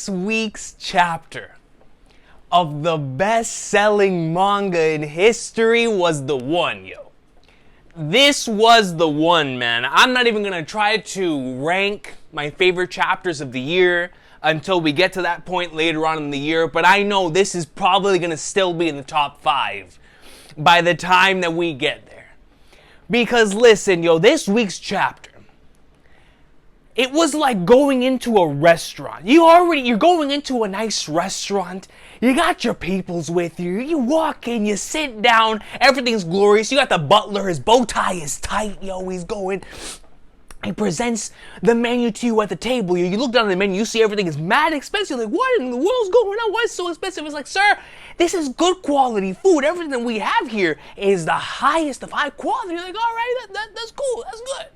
This week's chapter of the best-selling manga in history was the one, yo. This was the one, man. I'm not even gonna try to rank my favorite chapters of the year until we get to that point later on in the year, but I know this is probably gonna still be in the top 5 by the time that we get there. Because listen, yo, this week's chapter, it was like going into a restaurant. You're going into a nice restaurant. You got your peoples with you. You walk in, you sit down, everything's glorious. You got the butler, his bow tie is tight, yo, he's going. He presents the menu to you at the table. You look down at the menu, you see everything is mad expensive. You're like, what in the world's going on? Why is it so expensive? It's like, sir, this is good quality food. Everything that we have here is the highest of high quality. You're like, all right, that's cool, that's good.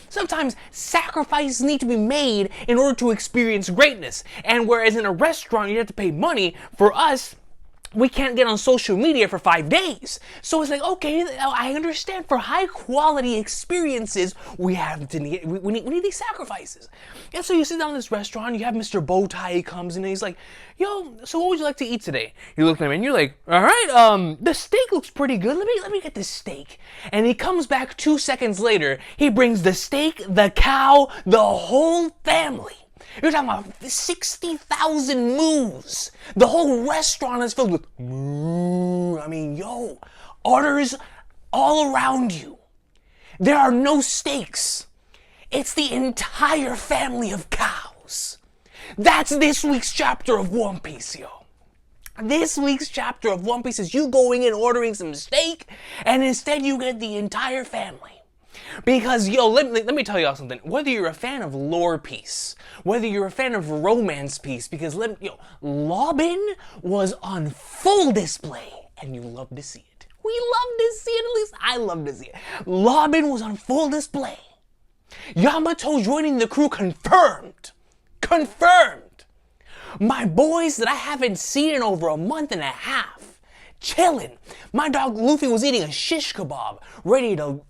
Sometimes sacrifices need to be made in order to experience greatness. And whereas in a restaurant you have to pay money, for us, we can't get on social media for 5 days. So it's like, okay, I understand for high quality experiences, we need these sacrifices. And so you sit down in this restaurant, you have Mr. Bowtie, he comes in and he's like, yo, so what would you like to eat today? You look at him and you're like, all right, the steak looks pretty good. Let me get this steak. And he comes back 2 seconds later, he brings the steak, the cow, the whole family. You're talking about 60,000 moos. The whole restaurant is filled with moo. I mean, yo, orders all around you. There are no steaks. It's the entire family of cows. That's this week's chapter of One Piece, yo. This week's chapter of One Piece is you going in ordering some steak, and instead you get the entire family. Because, yo, let me tell y'all something. Whether you're a fan of lore piece, whether you're a fan of romance piece, because, Lobin was on full display, and you love to see it. We love to see it, at least I love to see it. Lobin was on full display. Yamato joining the crew confirmed. Confirmed. My boys that I haven't seen in over a month and a half, chilling. My dog Luffy was eating a shish kebab, ready to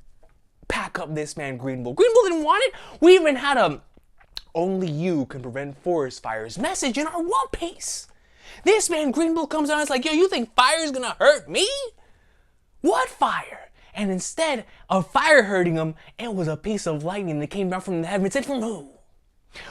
pack up this man Green Bull. Green Bull didn't want it. We even had a only you can prevent forest fires message in our One Piece. This man Green Bull comes out and is like, yo, you think fire's gonna hurt me? What fire? And instead of fire hurting him, it was a piece of lightning that came down from the heavens. It from who?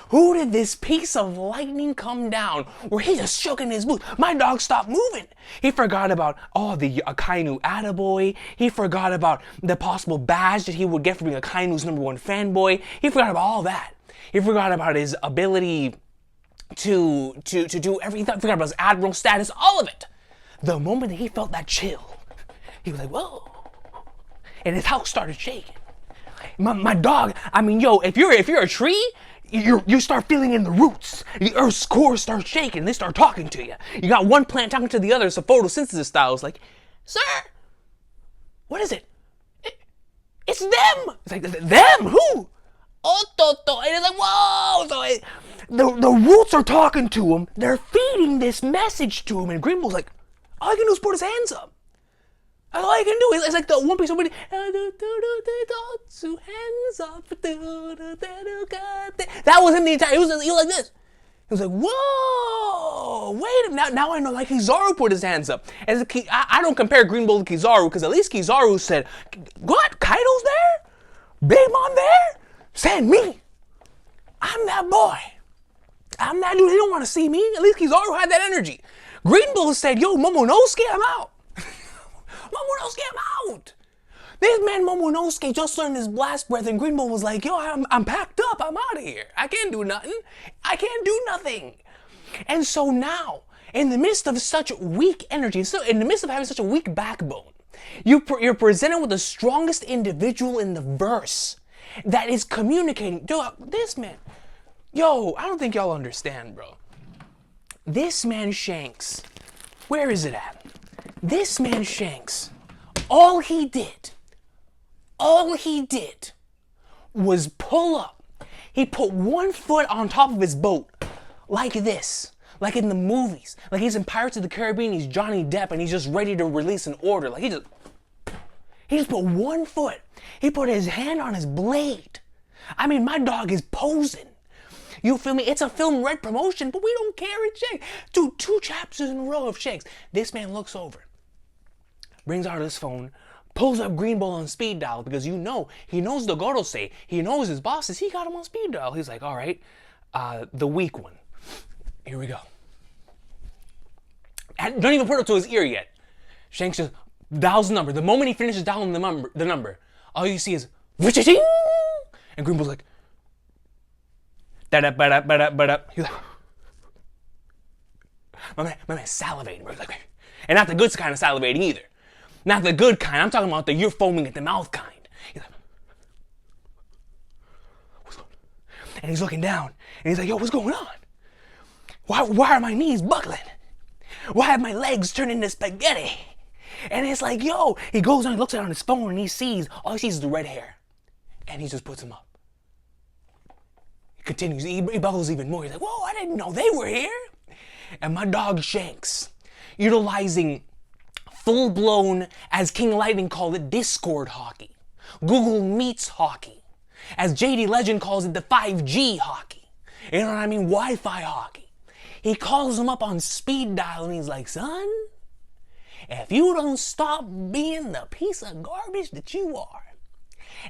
Who did this piece of lightning come down where he just shook in his boots? My dog stopped moving. He forgot about, the Akainu attaboy. He forgot about the possible badge that he would get for being Akainu's #1 fanboy. He forgot about all that. He forgot about his ability to do everything. He forgot about his admiral status, all of it. The moment that he felt that chill, he was like, whoa. And his house started shaking. My dog, I mean, yo, if you're a tree, you start feeling in the roots. The Earth's core starts shaking. They start talking to you. You got one plant talking to the other. It's a photosynthesis style. It's like, sir, what is it? It's them. It's like, them? Who? Ototo. And it's like, whoa. So the roots are talking to him. They're feeding this message to him. And Green Bull's like, all he can do is put his hands up. That's all I can do. It's like the One Piece. Hands up. That was him the entire. He was like this. He was like, whoa, wait a minute. Now I know, like Kizaru put his hands up. I don't compare Green Bull to Kizaru, because at least Kizaru said, what? Kaido's there? Big Mom there? Send me. I'm that boy. I'm that dude. He don't want to see me. At least Kizaru had that energy. Green Bull said, yo, Momonosuke, I'm out. Momonosuke, I'm out. This man Momonosuke just learned his blast breath, and Green Bull was like, yo, I'm packed up. I'm out of here. I can't do nothing. I can't do nothing. And so now, in the midst of such weak energy, so in the midst of having such a weak backbone, you're presented with the strongest individual in the verse that is communicating. Dude, this man, yo, I don't think y'all understand, bro. This man Shanks, where is it at? This man Shanks, all he did was pull up. He put one foot on top of his boat like this, like in the movies, like he's in Pirates of the Caribbean, he's Johnny Depp, and he's just ready to release an order. Like he just put one foot. He put his hand on his blade. I mean, my dog is posing. You feel me? It's a film red promotion, but we don't care. It's Shanks. Dude, 2 chapters in a row of Shanks. This man looks over, brings out his phone, pulls up Green Bull on speed dial because he knows the Gorosei. He knows his bosses. He got him on speed dial. He's like, all right, the weak one. Here we go. And don't even put it to his ear yet. Shanks just dials the number. The moment he finishes dialing the number, all you see is "Witch-a-ting!" And Green Bull's like, da-da-ba-da-ba-da-ba-da. He's like, my man salivating, bro. Like, and not the good kind of salivating either. Not the good kind. I'm talking about the you're foaming at the mouth kind. He's like, what's going on? And he's looking down, and he's like, yo, what's going on? Why are my knees buckling? Why have my legs turned into spaghetti? And it's like, yo, he goes on, he looks on his phone, and all he sees is the red hair. And he just puts him up. He continues, he buckles even more. He's like, whoa, I didn't know they were here. And my dog Shanks, utilizing full-blown, as King Lightning called it, Discord Haki. Google Meets Haki. As JD Legend calls it, the 5G Haki. You know what I mean? Wi-Fi Haki. He calls him up on speed dial and he's like, son, if you don't stop being the piece of garbage that you are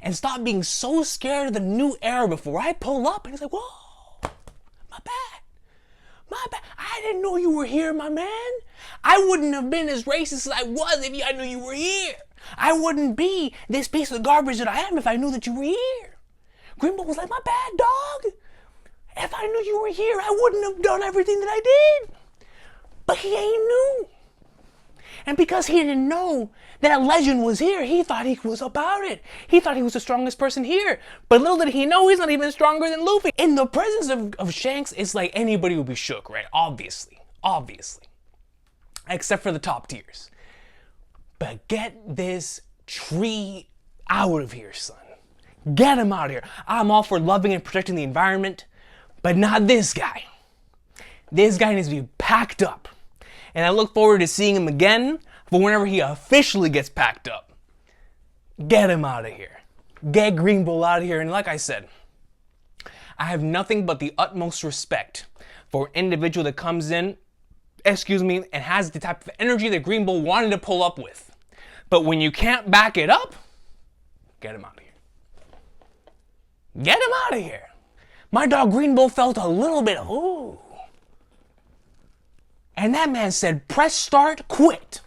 and stop being so scared of the new era before I pull up, and he's like, whoa, my bad. I didn't know you were here, my man. I wouldn't have been as racist as I was if I knew you were here. I wouldn't be this piece of garbage that I am if I knew that you were here. Green Bull was like, my bad, dog. If I knew you were here, I wouldn't have done everything that I did. But he ain't new. And because he didn't know that legend was here, he thought he was about it. He thought he was the strongest person here. But little did he know, he's not even stronger than Luffy. In the presence of Shanks, it's like anybody would be shook, right? Obviously. Except for the top tiers. But get this tree out of here, son. Get him out of here. I'm all for loving and protecting the environment, but not this guy. This guy needs to be packed up. And I look forward to seeing him again for whenever he officially gets packed up. Get him out of here. Get Green Bull out of here. And like I said, I have nothing but the utmost respect for an individual that comes in, and has the type of energy that Green Bull wanted to pull up with. But when you can't back it up, get him out of here. Get him out of here. My dog Green Bull felt a little bit, ooh. And that man said, press start, quit.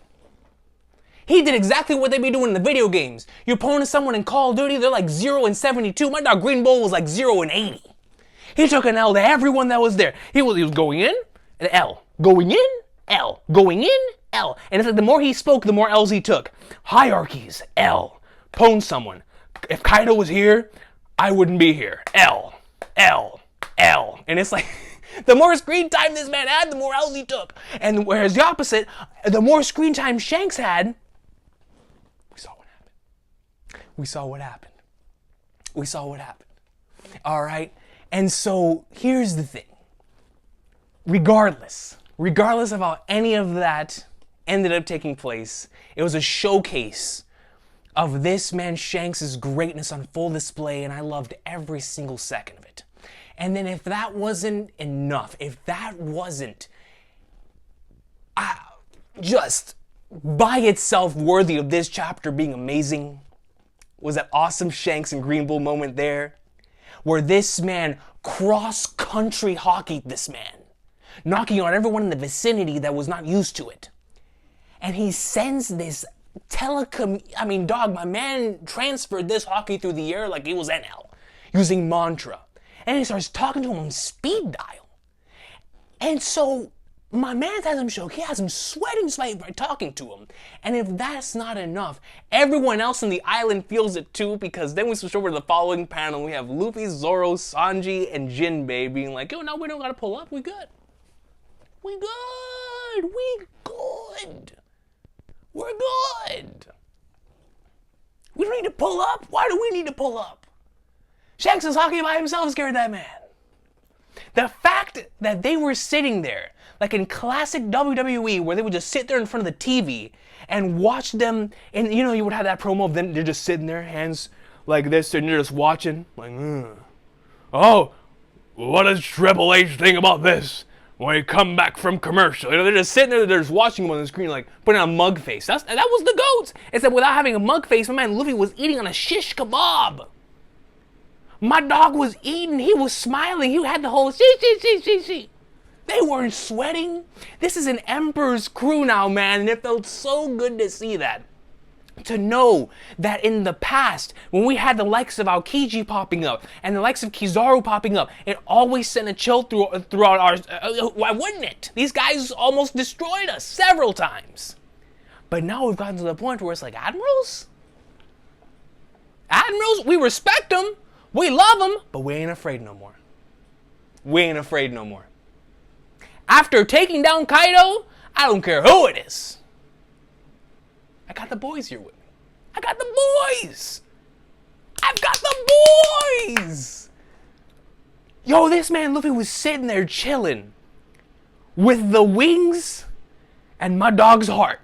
He did exactly what they be doing in the video games. You're pulling someone in Call of Duty, they're like 0-72. My dog Green Bull was like 0-80. He took an L to everyone that was there. He was going in, an L. Going in, L. Going in, L. And it's like the more he spoke, the more L's he took. Hierarchies, L. Pwn someone. If Kaido was here, I wouldn't be here. L. L. L. And it's like, the more screen time this man had, the more L's he took. And whereas the opposite, the more screen time Shanks had, we saw what happened. All right? And so here's the thing. Regardless of how any of that ended up taking place, it was a showcase of this man Shanks' greatness on full display, and I loved every single second of it. And then if that wasn't enough, if that wasn't just by itself worthy of this chapter being amazing, was that awesome Shanks and Green Bull moment there, where this man cross-country hockeyed this man, knocking out everyone in the vicinity that was not used to it. And he sends this my man transferred this hockey through the air like it was NL, using mantra. And he starts talking to him on speed dial. And so my man has him shook. He has him sweating by talking to him. And if that's not enough, everyone else on the island feels it too, because then we switch over to the following panel. We have Luffy, Zoro, Sanji, and Jinbei being like, yo, no, we don't gotta pull up. We good. We're good. We don't need to pull up. Why do we need to pull up? Shanks is hockey by himself scared that man. The fact that they were sitting there, like in classic WWE, where they would just sit there in front of the TV and watch them, and you would have that promo of them, they're just sitting there, hands like this, and they're just watching, like, oh, what does Triple H think about this when we come back from commercial? You know, they're just sitting there, they're just watching him on the screen, like, putting on a mug face. That was the GOAT. Except without having a mug face, my man Luffy was eating on a shish kebab. My dog was eating, he was smiling, he had the whole see. They weren't sweating. This is an Emperor's crew now, man, and it felt so good to see that. To know that in the past, when we had the likes of Aokiji popping up and the likes of Kizaru popping up, it always sent a chill throughout our... why wouldn't it? These guys almost destroyed us several times. But now we've gotten to the point where it's like, Admirals? Admirals? We respect them. We love them. But we ain't afraid no more. We ain't afraid no more. After taking down Kaido, I don't care who it is. I got the boys here with me. I got the boys. I've got the boys. Yo, this man Luffy was sitting there chilling with the wings and my dog's heart.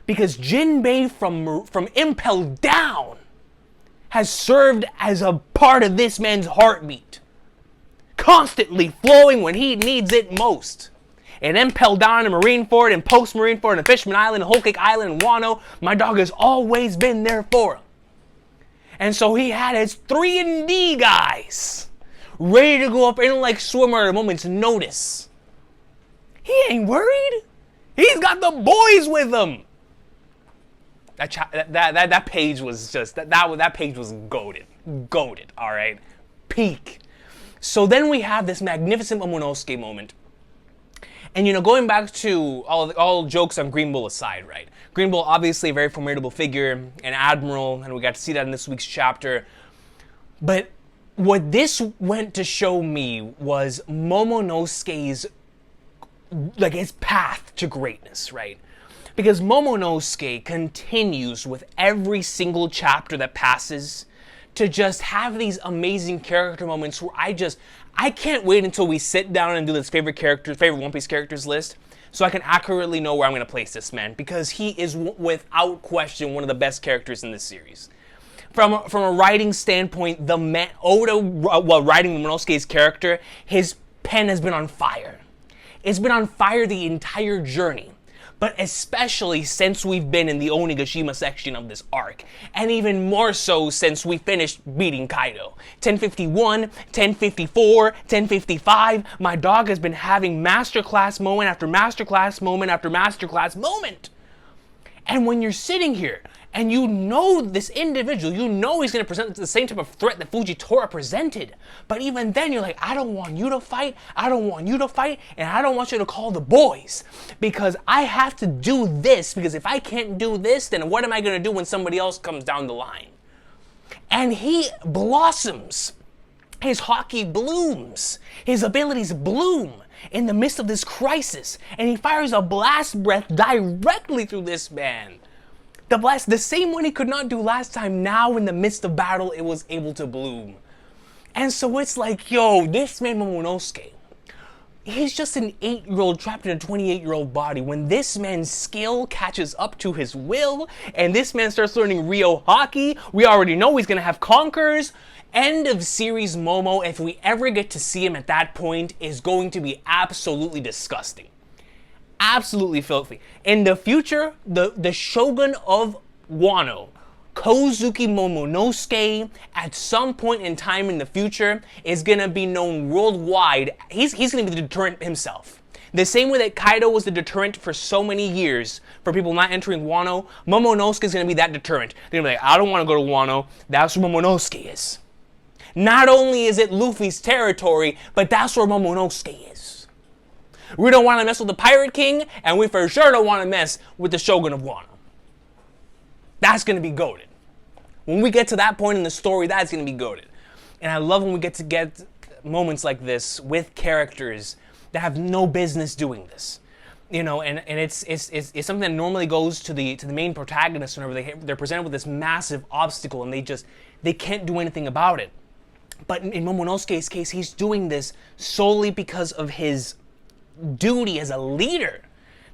Because Jinbei from Impel down has served as a part of this man's heartbeat. Constantly flowing when he needs it most. And Impel down in Marineford and post Marineford and Fishman Island and Whole Cake Island and Wano, my dog has always been there for him. And so he had his 3&D guys ready to go up in like swimmer at a moment's notice. He ain't worried. He's got the boys with him. That page was just that page was goated, all right, peak. So then we have this magnificent Momonosuke moment. And, you know, going back to all jokes on Green Bull aside, right? Green Bull, obviously a very formidable figure, an admiral, and we got to see that in this week's chapter. But what this went to show me was Momonosuke's, like, his path to greatness, right? Because Momonosuke continues with every single chapter that passes to just have these amazing character moments where I can't wait until we sit down and do this favorite One Piece characters list so I can accurately know where I'm going to place this man, because he is without question one of the best characters in this series. From a writing standpoint, the man Oda, while writing Momonosuke's character, his pen has been on fire. It's been on fire the entire journey. But especially since we've been in the Onigashima section of this arc. And even more so since we finished beating Kaido. 1051, 1054, 1055, my dog has been having masterclass moment after masterclass moment after masterclass moment. And when you're sitting here, and you know this individual, you know he's going to present the same type of threat that Fujitora presented. But even then, you're like, I don't want you to fight, I don't want you to fight, and I don't want you to call the boys. Because I have to do this, because if I can't do this, then what am I going to do when somebody else comes down the line? And he blossoms. His Haki blooms. His abilities bloom in the midst of this crisis. And he fires a blast breath directly through this man. The blast, the same one he could not do last time, now in the midst of battle, it was able to bloom. And so it's like, yo, this man Momonosuke, he's just an 8-year-old trapped in a 28-year-old body. When this man's skill catches up to his will, and this man starts learning Ryo Haki, we already know he's gonna have conquerors. End of series Momo, if we ever get to see him at that point, is going to be absolutely disgusting. Absolutely filthy. In the future, the Shogun of Wano, Kozuki Momonosuke, at some point in time in the future, is going to be known worldwide. He's going to be the deterrent himself. The same way that Kaido was the deterrent for so many years for people not entering Wano, Momonosuke is going to be that deterrent. They're going to be like, I don't want to go to Wano. That's where Momonosuke is. Not only is it Luffy's territory, but that's where Momonosuke is. We don't want to mess with the Pirate King, and we for sure don't want to mess with the Shogun of Wano. That's going to be goated. When we get to that point in the story, that's going to be goated. And I love when we get moments like this with characters that have no business doing this. You know, and it's something that normally goes to the main protagonist whenever they're presented with this massive obstacle and they can't do anything about it. But in Momonosuke's case, he's doing this solely because of his duty as a leader,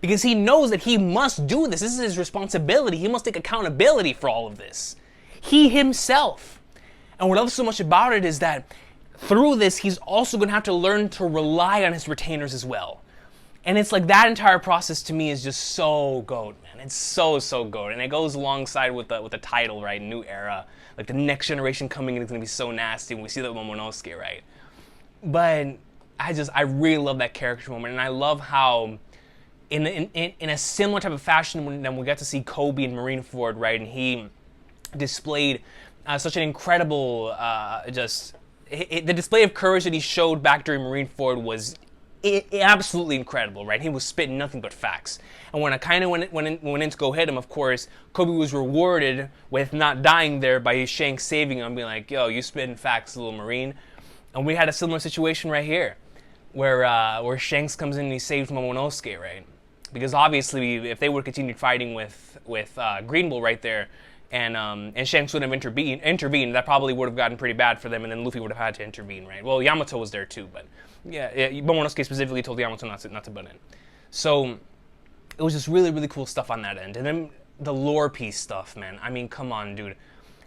because he knows that he must do this. This is his responsibility. He must take accountability for all of this. He himself. And what I love so much about it is that through this, he's also going to have to learn to rely on his retainers as well. And it's like that entire process to me is just so goat, man. It's so goat, and it goes alongside with the title, right? New era, like the next generation coming in is gonna be so nasty. And we see that with Momonosuke, right? But I really love that character moment, and I love how in a similar type of fashion when we got to see Kobe in Marineford, right? And he displayed such an incredible the display of courage that he showed back during Marineford was absolutely incredible, right? He was spitting nothing but facts. And when Akainu went in to go hit him, of course, Kobe was rewarded with not dying there by his Shanks saving him, being like, yo, you spitting facts, little Marine. And we had a similar situation right here, where Shanks comes in and he saves Momonosuke, right? Because obviously, if they would have continued fighting with Green Bull right there, and Shanks would have intervened, that probably would have gotten pretty bad for them, and then Luffy would have had to intervene, right? Well, Yamato was there too, but yeah, Momonosuke specifically told Yamato not to butt in. So it was just really cool stuff on that end. And then the lore piece stuff, man. I mean, come on, dude.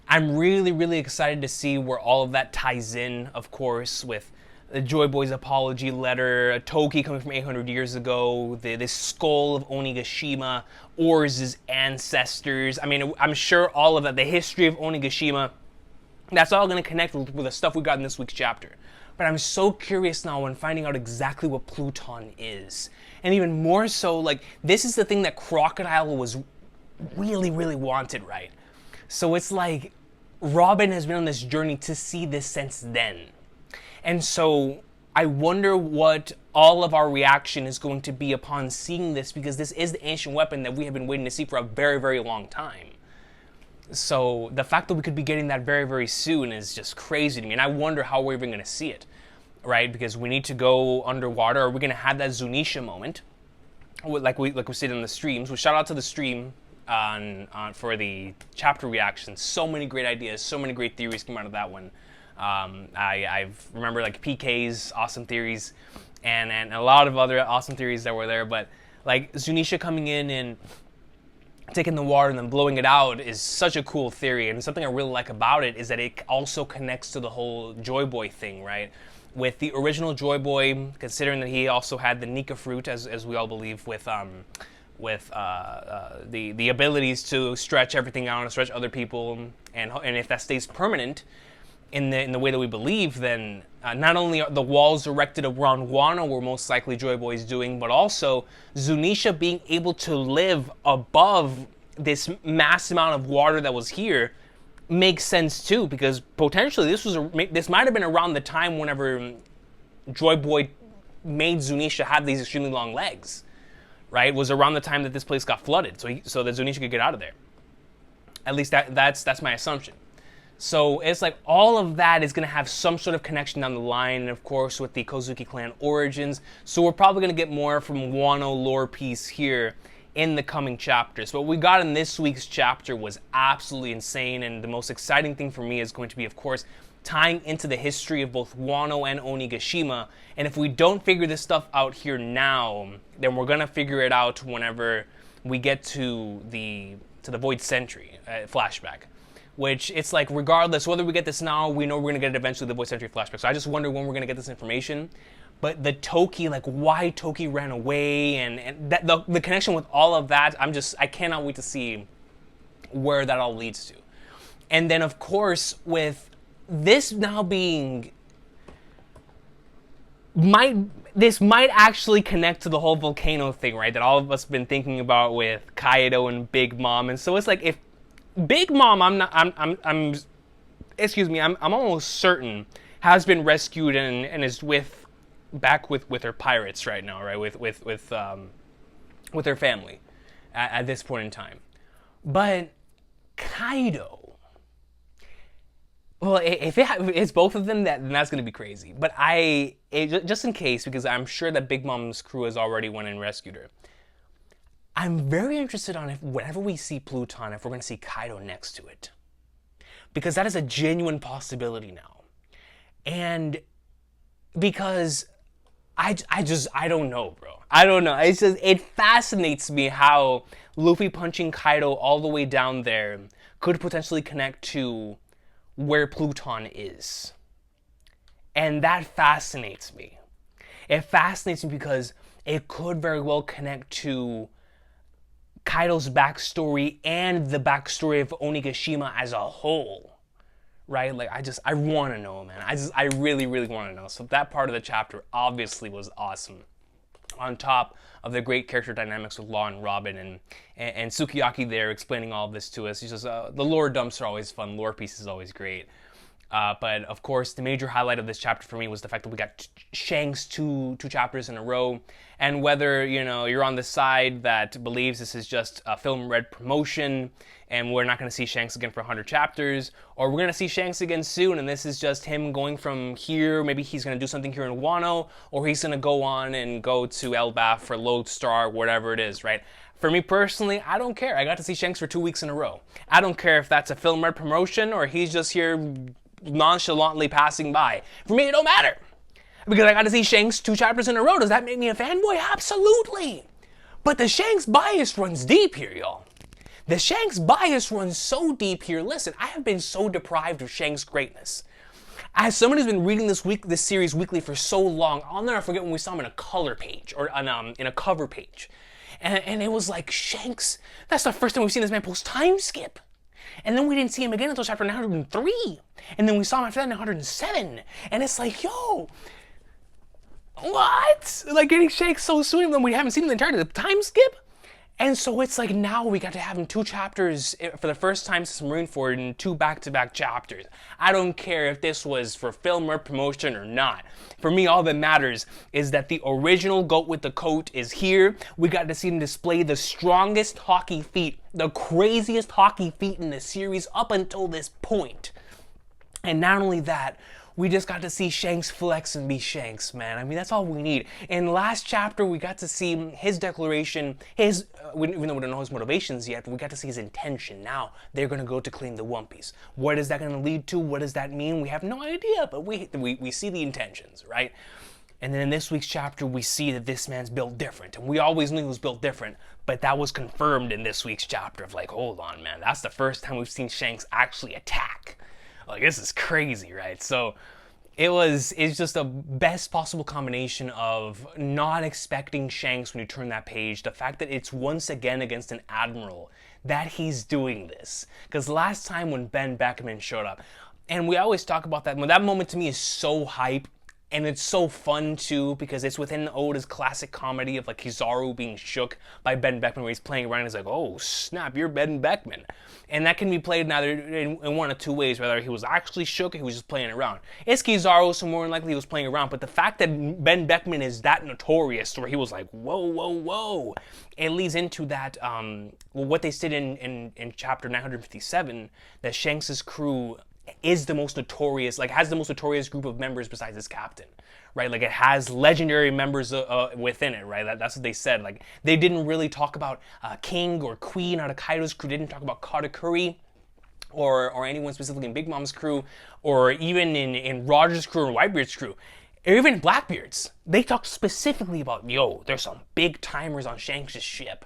I'm really excited to see where all of that ties in, of course, with the Joy Boy's apology letter, Toki coming from 800 years ago, this skull of Onigashima, Oars' ancestors. I mean, I'm sure all of that, the history of Onigashima, that's all going to connect with the stuff we got in this week's chapter. But I'm so curious now when finding out exactly what Pluton is. And even more so, like, this is the thing that Crocodile was really wanted, right? So it's like Robin has been on this journey to see this since then. And so I wonder what all of our reaction is going to be upon seeing this, because this is the ancient weapon that we have been waiting to see for a very long time. So the fact that we could be getting that very soon is just crazy to me. And I wonder how we're even going to see it, right? Because we need to go underwater. Are we going to have that Zunisha moment, like we said in the streams? Well, shout out to the stream for the chapter reactions. So many great ideas, so many great theories came out of that one. I remember like PK's awesome theories and a lot of other awesome theories that were there. But like Zunisha coming in and taking the water and then blowing it out is such a cool theory. And something I really like about it is that it also connects to the whole Joy Boy thing, right? With the original Joy Boy, considering that he also had the Nika fruit, as we all believe, with the abilities to stretch everything out and stretch other people, and if that stays permanent in the way that we believe, then not only are the walls erected around Wano were most likely Joy Boy's doing, but also Zunisha being able to live above this mass amount of water that was here makes sense too, because potentially this might have been around the time whenever Joy Boy made Zunisha have these extremely long legs, right? It was around the time that this place got flooded, so that Zunisha could get out of there. At least that's my assumption. So it's like all of that is going to have some sort of connection down the line, and of course with the Kozuki clan origins. So we're probably going to get more from Wano lore piece here in the coming chapters. What we got in this week's chapter was absolutely insane, and the most exciting thing for me is going to be, of course, tying into the history of both Wano and Onigashima. And if we don't figure this stuff out here now, then we're going to figure it out whenever we get to the Void Century flashback. Which, it's like, regardless, whether we get this now, we know we're going to get it eventually, the Void Century flashback. So I just wonder when we're going to get this information. But the Toki, like, why Toki ran away, and that, the connection with all of that, I cannot wait to see where that all leads to. And then, of course, with this now being... This might actually connect to the whole volcano thing, right? That all of us have been thinking about with Kaido and Big Mom. And so it's like, if Big Mom, I'm almost certain has been rescued and is back with her pirates right now, right? With her family at this point in time. But Kaido, well, if it's both of them, then that's gonna be crazy. But just in case, because I'm sure that Big Mom's crew has already went and rescued her. I'm very interested on if whenever we see Pluton, if we're going to see Kaido next to it. Because that is a genuine possibility now. And because I don't know, bro. I don't know. It fascinates me how Luffy punching Kaido all the way down there could potentially connect to where Pluton is. And that fascinates me. It fascinates me because it could very well connect to Kaido's backstory and the backstory of Onigashima as a whole, right? Like, I want to know, man. I really, really want to know. So that part of the chapter obviously was awesome. On top of the great character dynamics with Law and Robin, and Sukiyaki there explaining all of this to us. He's just, the lore dumps are always fun. Lore pieces is always great. But of course, the major highlight of this chapter for me was the fact that we got Shanks two chapters in a row. And whether, you know, you're on the side that believes this is just a film red promotion and we're not going to see Shanks again for 100 chapters, or we're going to see Shanks again soon and this is just him going from here, maybe he's going to do something here in Wano, or he's going to go on and go to Elbaf for Lodestar, whatever it is, right? For me personally, I don't care. I got to see Shanks for 2 weeks in a row. I don't care if that's a film red promotion or he's just here nonchalantly passing by. For me, it don't matter. Because I got to see Shanks 2 chapters in a row. Does that make me a fanboy? Absolutely. But the Shanks bias runs deep here, y'all. The Shanks bias runs so deep here. Listen, I have been so deprived of Shanks' greatness. As someone who's been reading this series weekly for so long, I'll never forget when we saw him in a color page, or in a cover page. And it was like, Shanks, that's the first time we've seen this man post time skip. And then we didn't see him again until chapter 903. And then we saw him after that in 107. And it's like, yo, what? Like, getting Shanks so soon when we haven't seen him the entire time skip? And so it's like now we got to have him 2 chapters for the first time since Marineford in 2 back-to-back chapters. I don't care if this was for film or promotion or not. For me, all that matters is that the original goat with the coat is here. We got to see him display the strongest Haki feat, the craziest Haki feat in the series up until this point. And not only that, we just got to see Shanks flex and be Shanks, man. I mean, that's all we need. In the last chapter, we got to see his declaration, even though we don't know his motivations yet, we got to see his intention. Now, they're going to go to claim the Wumpies. What is that going to lead to? What does that mean? We have no idea, but we see the intentions, right? And then in this week's chapter, we see that this man's built different. And we always knew he was built different, but that was confirmed in this week's chapter of like, hold on, man. That's the first time we've seen Shanks actually attack. Like, this is crazy, right? So it's just a best possible combination of not expecting Shanks when you turn that page, the fact that it's once again against an admiral that he's doing this. Because last time when Ben Beckman showed up, and we always talk about that, when that moment to me is so hype, and it's so fun too, because it's within Oda's classic comedy of like Kizaru being shook by Ben Beckman, where he's playing around and he's like, oh snap, you're Ben Beckman. And that can be played either in one of 2 ways, whether he was actually shook or he was just playing around. It's Kizaru, so more than likely he was playing around, but the fact that Ben Beckman is that notorious, where he was like, whoa, whoa, whoa, it leads into that, what they said in chapter 957, that Shanks' crew is the most notorious, like has the most notorious group of members besides his captain, right? Like it has legendary members within it, right? That's what they said. Like they didn't really talk about King or Queen out of Kaido's crew. They didn't talk about Katakuri or anyone specifically in Big Mom's crew, or even in Roger's crew or Whitebeard's crew, or even Blackbeard's. They talked specifically about, yo, there's some big timers on Shanks' ship.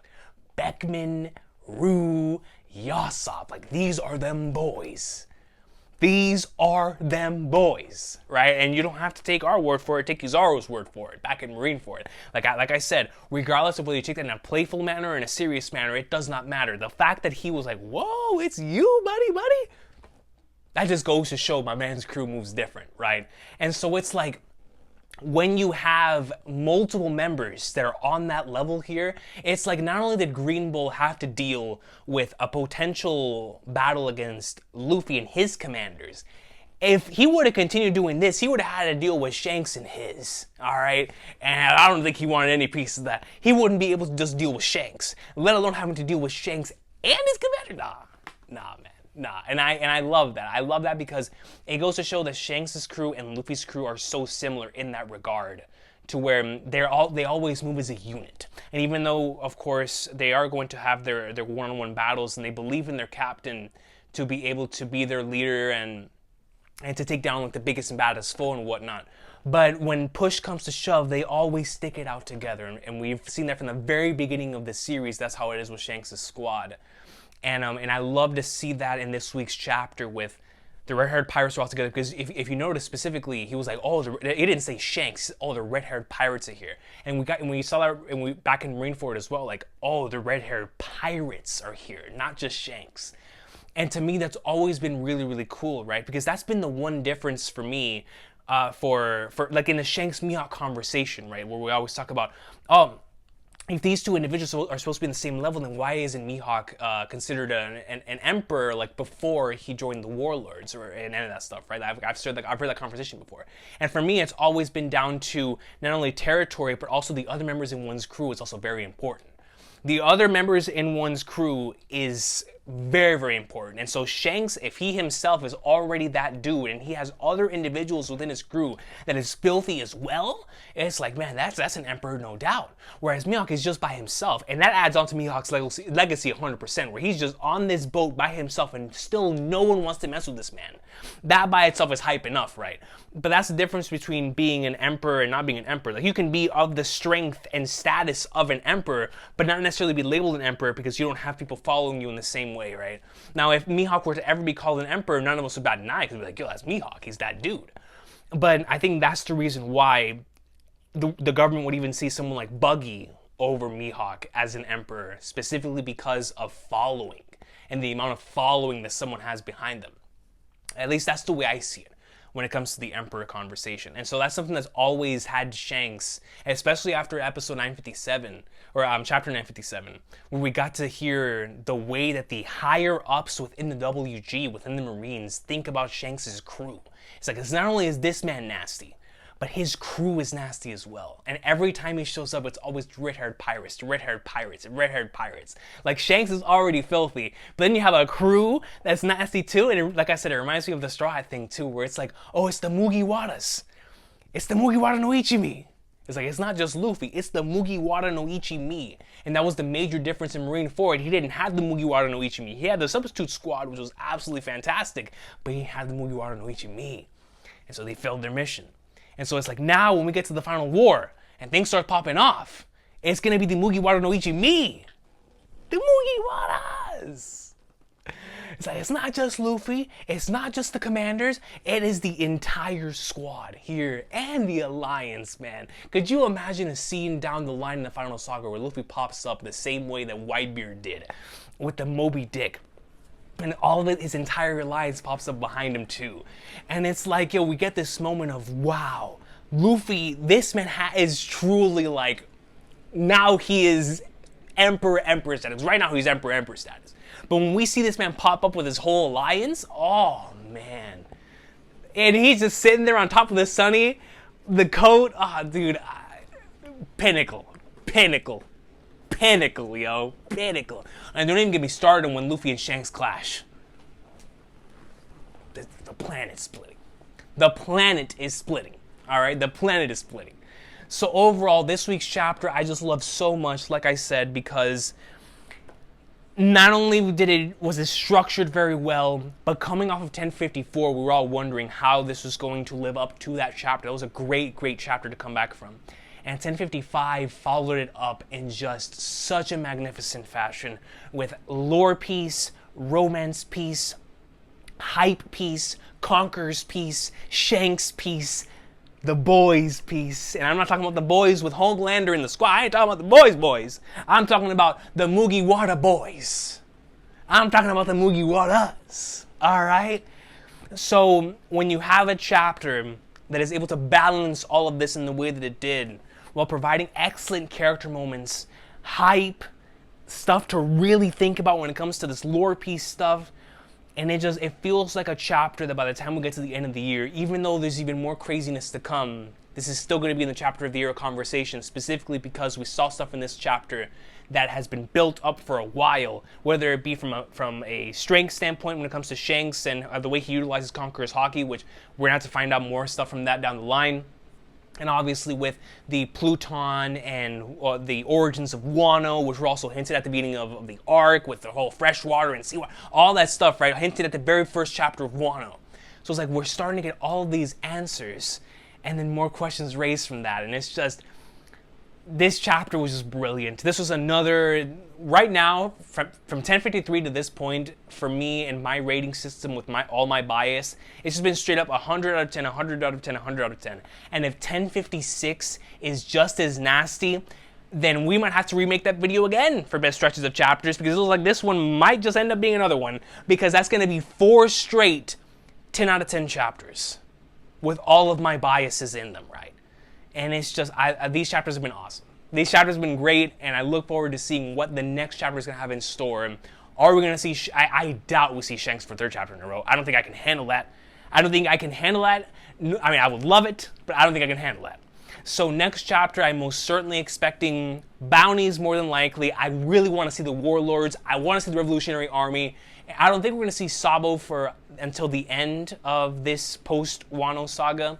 Beckman, Rue, Yasop, like these are them boys. These are them boys, right? And you don't have to take our word for it, take Kizaru's word for it, back in Marineford. Like I said, regardless of whether you take that in a playful manner or in a serious manner, it does not matter. The fact that he was like, whoa, it's you, buddy, that just goes to show my man's crew moves different, right? And so it's like, when you have multiple members that are on that level here, it's like not only did Green Bull have to deal with a potential battle against Luffy and his commanders, if he would have continued doing this, he would have had to deal with Shanks and his, all right? And I don't think he wanted any piece of that. He wouldn't be able to just deal with Shanks, let alone having to deal with Shanks and his commander. Nah, man. Nah, and I love that. I love that because it goes to show that Shanks' crew and Luffy's crew are so similar in that regard, to where they always move as a unit. And even though, of course, they are going to have their one-on-one battles, and they believe in their captain to be able to be their leader and to take down like the biggest and baddest foe and whatnot. But when push comes to shove, they always stick it out together, and we've seen that from the very beginning of the series. That's how it is with Shanks' squad. And I love to see that in this week's chapter with The red-haired pirates are all together because if you notice specifically, he was like, "Oh, it didn't say Shanks. Oh, the red-haired pirates are here." And we saw that, and we back in Marineford as well. Like, oh, the red-haired pirates are here, not just Shanks. And to me, that's always been really, really cool, right? Because that's been the one difference for me, for like in the Shanks Mihawk conversation, right, where we always talk about, oh, if these two individuals are supposed to be on the same level, then why isn't Mihawk considered an emperor like before he joined the Warlords or and any of that stuff, right? I've heard that conversation before. And for me, it's always been down to not only territory, but also the other members in one's crew is also very important. The other members in one's crew is very, very important. And so Shanks, if he himself is already that dude and he has other individuals within his crew that is filthy as well, it's like, man, that's an emperor, no doubt. Whereas Mihawk is just by himself. And that adds on to Mihawk's legacy 100%, where he's just on this boat by himself and still no one wants to mess with this man. That by itself is hype enough, right? But that's the difference between being an emperor and not being an emperor. Like, you can be of the strength and status of an emperor, but not necessarily be labeled an emperor because you don't have people following you in the same way, right? Now, if Mihawk were to ever be called an emperor, none of us would bat an eye because we'd be like, yo, that's Mihawk, he's that dude. But I think that's the reason why the government would even see someone like Buggy over Mihawk as an emperor, specifically because of following and the amount of following that someone has behind them. At least that's the way I see it when it comes to the Emperor conversation. And so that's something that's always had Shanks, especially after episode 957, or chapter 957, where we got to hear the way that the higher ups within the WG, within the Marines, think about Shanks' crew. It's like, it's not only is this man nasty, but his crew is nasty as well. And every time he shows up, it's always red-haired pirates, red-haired pirates, red-haired pirates. Like, Shanks is already filthy, but then you have a crew that's nasty too, and like I said, it reminds me of the Straw Hat thing too, where it's like, oh, it's the Mugiwaras. It's the Mugiwara no Ichimi. It's like, it's not just Luffy, it's the Mugiwara no Ichimi. And that was the major difference in Marineford. He didn't have the Mugiwara no Ichimi. He had the Substitute Squad, which was absolutely fantastic, but he had the Mugiwara no Ichimi. And so they failed their mission. And so it's like, now when we get to the final war and things start popping off, it's gonna be the Mugiwara no Ichimi. The Mugiwaras. It's like, it's not just Luffy, it's not just the commanders, it is the entire squad here and the Alliance, man. Could you imagine a scene down the line in the final saga where Luffy pops up the same way that Whitebeard did with the Moby Dick? And all of it, his entire alliance pops up behind him too. And it's like, yo, we get this moment of, wow, Luffy, this man is truly like, now he is Emperor status. Right now he's Emperor status. But when we see this man pop up with his whole alliance, oh man. And he's just sitting there on top of the Sunny, the coat, dude, pinnacle, yo, pinnacle. And don't even get me started when Luffy and Shanks clash. The planet's splitting. The planet is splitting, all right? The planet is splitting. So overall, this week's chapter, I just love so much, like I said, because not only was it structured very well, but coming off of 1054, we were all wondering how this was going to live up to that chapter. That was a great, great chapter to come back from. And 1055 followed it up in just such a magnificent fashion with lore piece, romance piece, hype piece, Conqueror's piece, Shanks piece, the boys piece. And I'm not talking about the boys with Homelander in the squad. I ain't talking about the boys. I'm talking about the Mugiwara boys. I'm talking about the Mugiwaras. All right? So when you have a chapter that is able to balance all of this in the way that it did, while providing excellent character moments, hype, stuff to really think about when it comes to this lore piece stuff, and it feels like a chapter that by the time we get to the end of the year, even though there's even more craziness to come, this is still going to be in the chapter of the year conversation, specifically because we saw stuff in this chapter that has been built up for a while, whether it be from a strength standpoint when it comes to Shanks and the way he utilizes Conqueror's Haki, which we're going to have to find out more stuff from that down the line. And obviously with the Pluton and the origins of Wano, which were also hinted at the beginning of the arc, with the whole freshwater and seawater, all that stuff, right? Hinted at the very first chapter of Wano. So it's like we're starting to get all of these answers, and then more questions raised from that. And it's just, this chapter was just brilliant. This was another, right now, from 1053 to this point, for me and my rating system with all my bias, it's just been straight up 100 out of 10, 100 out of 10, 100 out of 10. And if 1056 is just as nasty, then we might have to remake that video again for best stretches of chapters, because it looks like this one might just end up being another one, because that's going to be 4 straight 10 out of 10 chapters with all of my biases in them, right? And it's just, these chapters have been awesome. These chapters have been great, and I look forward to seeing what the next chapter is going to have in store. And are we going to see, I doubt we see Shanks for a 3rd chapter in a row. I don't think I can handle that. I don't think I can handle that. I mean, I would love it, but I don't think I can handle that. So next chapter, I'm most certainly expecting bounties more than likely. I really want to see the warlords. I want to see the Revolutionary Army. I don't think we're going to see Sabo until the end of this post-Wano saga.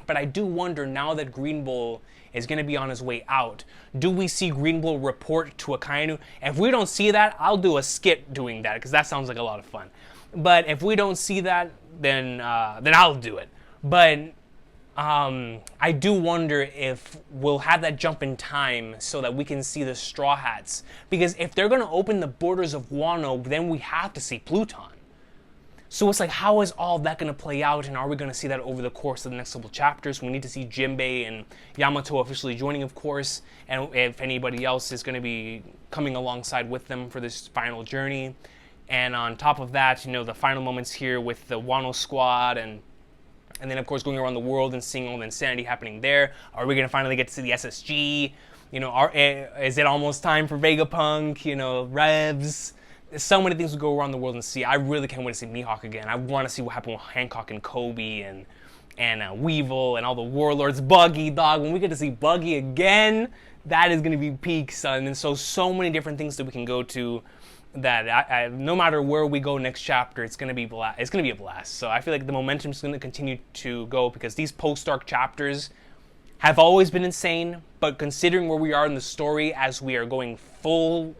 But I do wonder, now that Green Bull is going to be on his way out, do we see Green Bull report to Akainu? If we don't see that, I'll do a skit doing that, because that sounds like a lot of fun. But if we don't see that, then I'll do it. But I do wonder if we'll have that jump in time so that we can see the Straw Hats. Because if they're going to open the borders of Wano, then we have to see Pluton. So it's like, how is all that going to play out, and are we going to see that over the course of the next couple chapters? We need to see Jinbei and Yamato officially joining, of course, and if anybody else is going to be coming alongside with them for this final journey. And on top of that, you know, the final moments here with the Wano squad, and then, of course, going around the world and seeing all the insanity happening there. Are we going to finally get to see the SSG? You know, is it almost time for Vegapunk? You know, Revs? So many things to go around the world and see. I really can't wait to see Mihawk again. I want to see what happened with Hancock and Kobe and Weevil and all the warlords. Buggy, dog. When we get to see Buggy again, that is going to be peak, son. And so many different things that we can go to, that no matter where we go next chapter, it's going to be it's going to be a blast. So I feel like the momentum is going to continue to go, because these post-arc chapters have always been insane. But considering where we are in the story as we are going full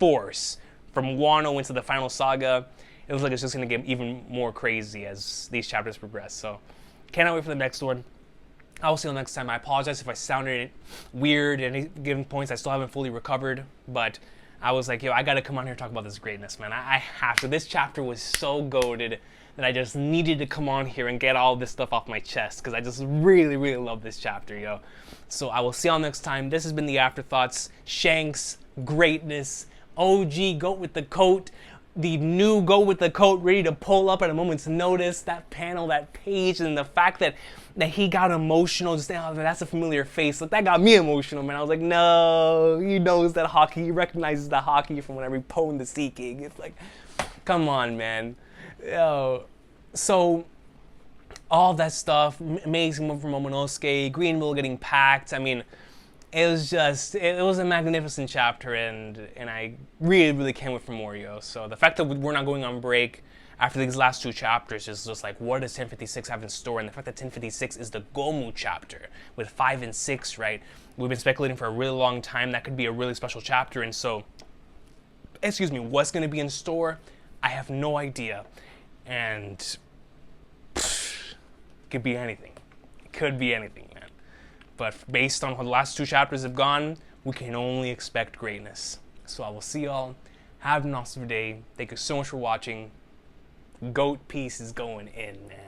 force from Wano into the final saga, it looks like it's just going to get even more crazy as these chapters progress. So, cannot wait for the next one. I will see you next time. I apologize if I sounded weird at any given points. I still haven't fully recovered, but I was like, yo, I got to come on here and talk about this greatness, man. I have to. This chapter was so goated that I just needed to come on here and get all this stuff off my chest, because I just really, really love this chapter, yo. So I will see y'all next time. This has been the Afterthoughts. Shanks, greatness, OG, goat with the coat, the new goat with the coat, ready to pull up at a moment's notice. That panel, that page, and the fact that he got emotional, just oh, that's a familiar face. Like, that got me emotional, man. I was like, no, he knows that Haki, he recognizes the Haki from whenever he pwned the Sea King. It's like, come on, man. Yo. So, all that stuff, amazing move from Momonosuke, Greenville getting packed. I mean, it was a magnificent chapter, and I really, really can't wait for more, yo. So the fact that we're not going on break after these last 2 chapters is just like, what does 1056 have in store? And the fact that 1056 is the Gomu chapter with 5 and 6, right? We've been speculating for a really long time that could be a really special chapter, and so, excuse me, what's going to be in store? I have no idea, and it could be anything. It could be anything, man. But based on how the last 2 chapters have gone, we can only expect greatness. So I will see y'all. Have an awesome day. Thank you so much for watching. Goat piece is going in, man.